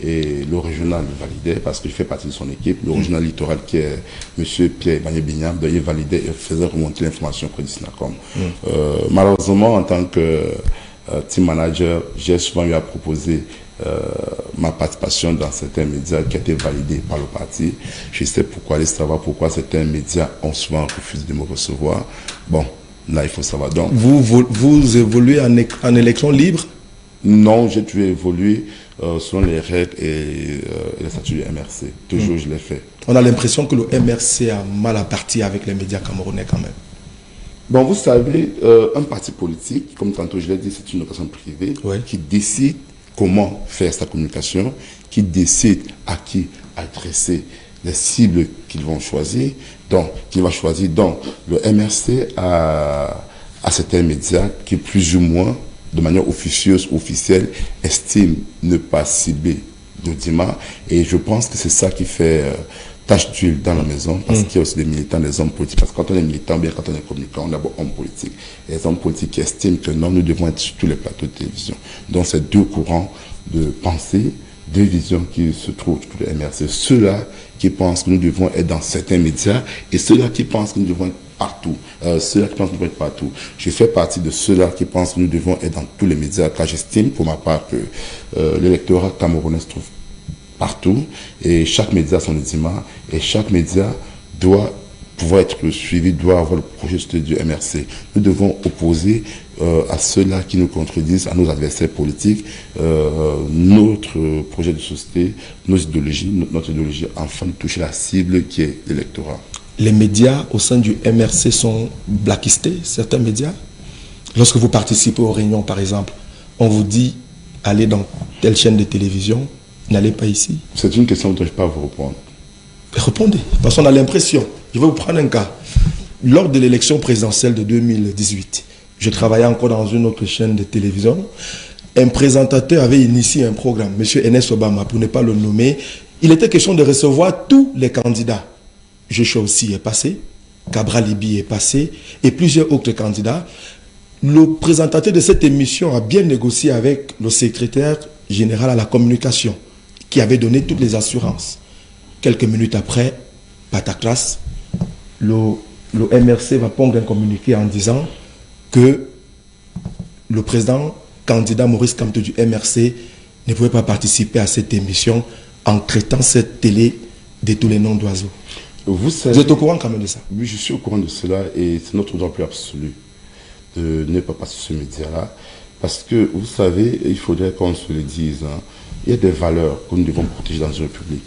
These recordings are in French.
et le régional validait, parce que je fais partie de son équipe, le régional littoral qui est M. Pierre Bagné-Bignam, il validait et faisait remonter l'information auprès du SNACOM. Malheureusement, en tant que team manager, j'ai souvent eu à proposer ma participation dans certains médias qui a été validée par le parti. Je sais pourquoi, aller savoir pourquoi certains médias ont souvent refusé de me recevoir. Bon, là, il faut savoir. Donc, vous évoluez en élection libre? Non, j'ai toujours évolué selon les règles et les statuts du MRC. Toujours, je l'ai fait. On a l'impression que le MRC a mal à partir avec les médias camerounais quand même. Bon, vous savez, un parti politique, comme tantôt je l'ai dit, c'est une organisation privée qui décide comment faire sa communication, qui décide à qui adresser les cibles qu'ils vont choisir. Donc, le MRC a certains médias qui, plus ou moins, de manière officieuse ou officielle, estiment ne pas cibler Dodima. Et je pense que c'est ça qui fait tâche d'huile dans la maison, parce qu'il y a aussi des militants, des hommes politiques. Parce que quand on est militant, bien quand on est communicant, on est d'abord homme politique. Et les hommes politiques qui estiment que non, nous devons être sur tous les plateaux de télévision. Donc, c'est deux courants de pensée, deux visions qui se trouvent sur le MRC. Ceux-là qui pensent que nous devons être dans certains médias et ceux-là qui pensent que nous devons être partout. Ceux-là qui pensent que nous devons être partout. Je fais partie de ceux-là qui pensent que nous devons être dans tous les médias, car j'estime pour ma part que l'électorat camerounais se trouve partout et chaque média a son édiment et chaque média doit pouvoir être suivi, doit avoir le projet du MRC. Nous devons opposer à ceux-là qui nous contredisent, à nos adversaires politiques, notre projet de société, notre idéologie, afin de toucher la cible qui est l'électorat. Les médias au sein du MRC sont blacklistés, certains médias. Lorsque vous participez aux réunions, par exemple, on vous dit allez dans telle chaîne de télévision, n'allez pas ici. C'est une question dont je ne peux pas vous répondre. Répondez, parce qu'on a l'impression. Je vais vous prendre un cas. Lors de l'élection présidentielle de 2018, je travaillais encore dans une autre chaîne de télévision. Un présentateur avait initié un programme, M. Enes Obama, pour ne pas le nommer. Il était question de recevoir tous les candidats. Joshua aussi est passé, Cabral Libi est passé, et plusieurs autres candidats. Le présentateur de cette émission a bien négocié avec le secrétaire général à la communication, qui avait donné toutes les assurances. Quelques minutes après, pataclas, le MRC va pondre un communiqué en disant que le président candidat Maurice Kamto du MRC ne pouvait pas participer à cette émission en traitant cette télé de tous les noms d'oiseaux. Vous êtes au courant quand même de ça? Oui, je suis au courant de cela et c'est notre droit plus absolu de ne pas passer ce média-là. Parce que, vous savez, il faudrait qu'on se le dise, hein, il y a des valeurs que nous devons protéger dans une république.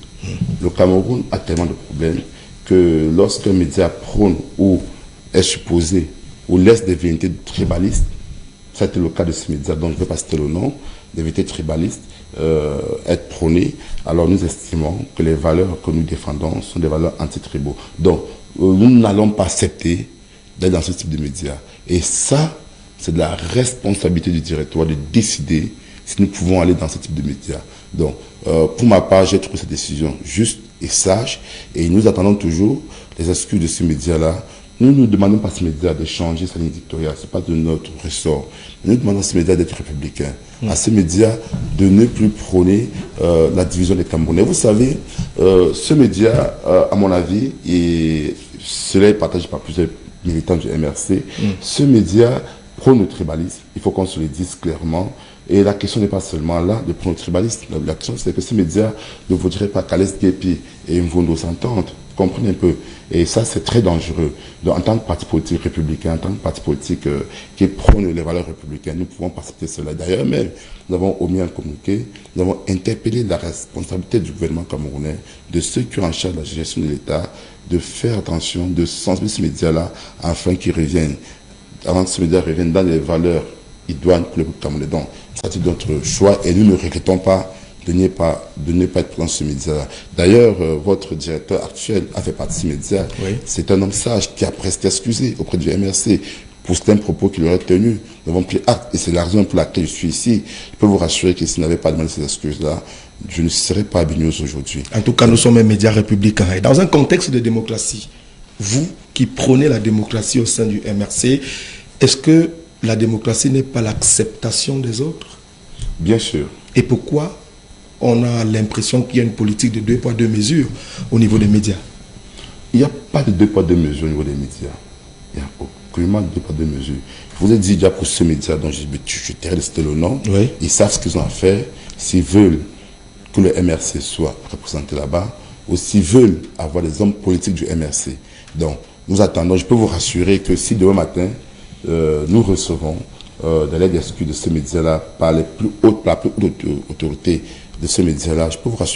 Le Cameroun a tellement de problèmes que lorsqu'un média prône ou est supposé ou laisse des vérités tribalistes, ça a été le cas de ce média dont je ne vais pas citer le nom, des vérités tribalistes, être prônées, alors nous estimons que les valeurs que nous défendons sont des valeurs anti-tribaux. Donc, nous n'allons pas accepter d'être dans ce type de médias. Et ça, c'est de la responsabilité du directoire de décider si nous pouvons aller dans ce type de médias. Donc, pour ma part, j'ai trouvé cette décision juste et sage, et nous attendons toujours les excuses de ces médias-là. Nous ne demandons pas à ces médias de changer sa ligne éditoriale, ce n'est pas de notre ressort. Nous demandons à ces médias d'être républicains, à ces médias de ne plus prôner la division des Camerounais. Vous savez, ce média, à mon avis, et cela est partagé par plusieurs militants du MRC, ce média prône le tribalisme, il faut qu'on se le dise clairement. Et la question n'est pas seulement là de prendre le tribalisme. La question, c'est que ces médias ne voudraient pas qu'Alès Guépi et Mvondo s'entendent. Comprenez un peu. Et ça, c'est très dangereux. Donc, en tant que parti politique républicain, en tant que parti politique qui prône les valeurs républicaines, nous pouvons pas accepter cela. D'ailleurs, même, nous avons omis un communiqué, nous avons interpellé la responsabilité du gouvernement camerounais, de ceux qui ont en charge de la gestion de l'État, de faire attention, de sensibiliser ces médias-là, afin qu'ils reviennent, avant que ces médias reviennent dans les valeurs idoines pour le peuple camerounais. Donc, ça, c'est notre choix et nous ne regrettons pas de ne pas être présent sur ce média. D'ailleurs, votre directeur actuel a fait partie de ce média. Oui. C'est un homme sage qui a presque excusé auprès du MRC pour certains propos qu'il aurait tenus. Nous avons pris acte et c'est la raison pour laquelle je suis ici. Je peux vous rassurer que s'il n'avait pas demandé ces excuses-là, je ne serais pas à BNews aujourd'hui. En tout cas, nous sommes un média républicain. Et dans un contexte de démocratie, vous qui prônez la démocratie au sein du MRC, est-ce que la démocratie n'est pas l'acceptation des autres? Bien sûr. Et pourquoi on a l'impression qu'il y a une politique de 2 poids 2 mesures au niveau des médias. Il n'y a pas de 2 poids 2 mesures au niveau des médias. Il n'y a aucunement de 2 poids 2 mesures. Je vous ai dit déjà pour ce média dont je t'ai resté le nom, Oui. ils savent ce qu'ils ont à faire. S'ils veulent que le MRC soit représenté là-bas, ou s'ils veulent avoir des hommes politiques du MRC. Donc, nous attendons. Je peux vous rassurer que si demain matin, nous recevons des lettres d'excuse de ce média-là par la plus haute autorité de ce média-là, je peux vous rassurer